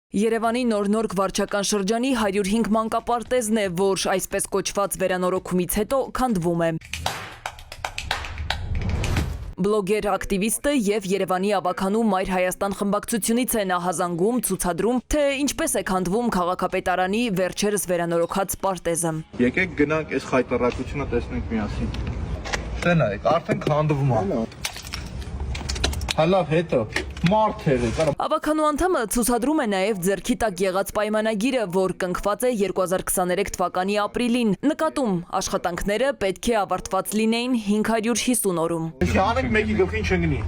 Երևանի նոր վարչական շրջանի 105 մանկապարտեզն է, որ այսպես կոչված վերանորոգումից հետո քանդվում է։ Բլոգեր ակտիվիստը և Երևանի ավագանու Մայր Հայաստան խմբակցությունից է նահազանգում, ցուցադրում, թե ինչպես է քանդվում քաղաքապետարանի վերջերս վերանորոգած պարտեզը։ Եկեք գնանք այս խայտարակությունը տեսնենք միասին։ Տեսնեք, արդեն քանդվում է։ Հալավ հետո մարդ է։ Ավագանու անդամը ցուցադրում է նաև ձեռքի տակ եղած պայմանագիրը, որ կնքված է 2023 թվականի ապրիլին։ Նկատում աշխատանքները պետք է ավարտված լինեին 550 օրում։ Անենք մեկի գլխին չընկնի։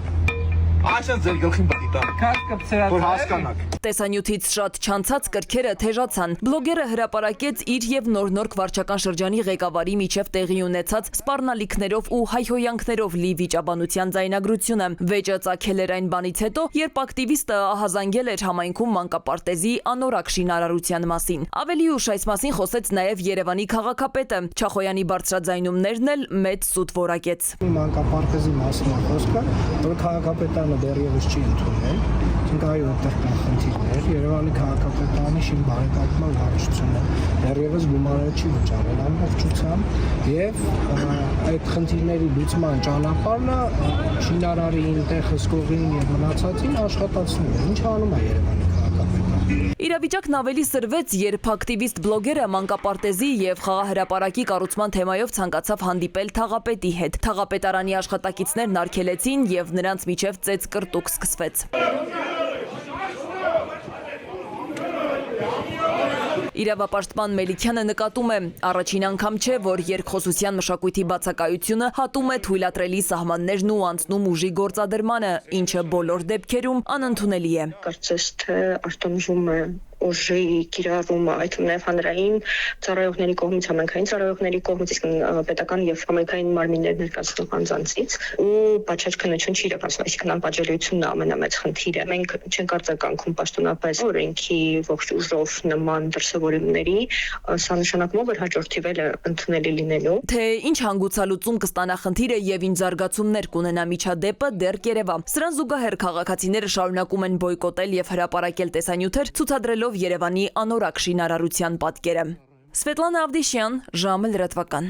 Այսինքն ձեր գլխին պետք է տան։ Որ հասկանաք։ Տեսանյութից շատ չանցած կրքերը թեժացան։ Բլոգերը հրապարակեց իր և նոր վարչական շրջանի ղեկավարի միջև տեղի ունեցած սպառնալիքներով ու հայհոյանքներով լի վիճաբանության ձայնագրությունը։ Վեճը ծագել էր այն բանից հետո, երբ ակտիվիստը ահազանգել էր համայնքում մանկապարտեզի անորակ շինարարության մասին։ Ավելի ուշ այս մասին խոսեց նաև Երևանի քաղաքապետը։ Չախոյանի բարձրաձայնումներն էլ մեծ սուտ որակեց։ Մանկապարտեզի մասին է խոսքը, որ քաղաքապետարանը դեռևս չի ընդունել, այսինքն այո, այդտեղ կան խնդիրներ, Երևանի քաղաքապետարանի շին բարեկարգման վարչությունը դեռևս գումարը չի վճարել ամբողջությամբ եւ այդ խնդիրների լուծման ճանապարհը շինարարին, տեղ հսկողին եւ մնացածին աշխատացնում է։ Ինչ անում է Երևանի քաղաքապետարանը։ Իրավիճակն ավելի սրվեց, երբ ակտիվիստ բլոգերը մանկապարտեզի և խաղահրապարակի կառուցման թեմայով ցանկացավ հանդիպել թաղապետի հետ։ Թաղապետարանի աշխատակիցներն արգելեցին և նրանց միջև ծեծ կրտուկ սկսվեց։ Իրավապաշտպան Մելիքյանը նկատում է, առաջին անգամ չէ, որ երկխոսության մշակույթի բացակայությունը հատում է թույլատրելի սահմաններն ու անցնում ուժի գործադրմանը, ինչը բոլոր դեպքերում անընդունելի է։ Կարծես թե արտոնվում է ուժի կիրառումը, այդ նաև հանրային ծառայողների կողմից, համայնքային ծառայողների կողմից, իսկ պետական եւ համայնքային մարմիններ ներկայացնող անձանցից ու պատշաճ քննություն չի իրականացվում, այսինքն անպատժելիությունն է ամենամեծ խնդիրը։ Մենք չենք արձագանքում պաշտոնապես օրենքի ողջ ուժով նման դրսևորումների, սա նշանակում է, որ հաջորդ թիվերը ընդունելի լինելու։ Թե ինչ հանգուցալուծում կստանա խնդիրը եւ ինչ զարգացումներ կունենա միջադեպը դեռ կերևա։ Սրան զուգահեռ քաղաքացիները շարունակում են բոյկոտել եւ հրապարակել տեսանյութեր, ցուցադրելով Երևանի անորակ շինարարության պատկերը։ Սվետլանա Ավդիշյան, ժամը լրատվական։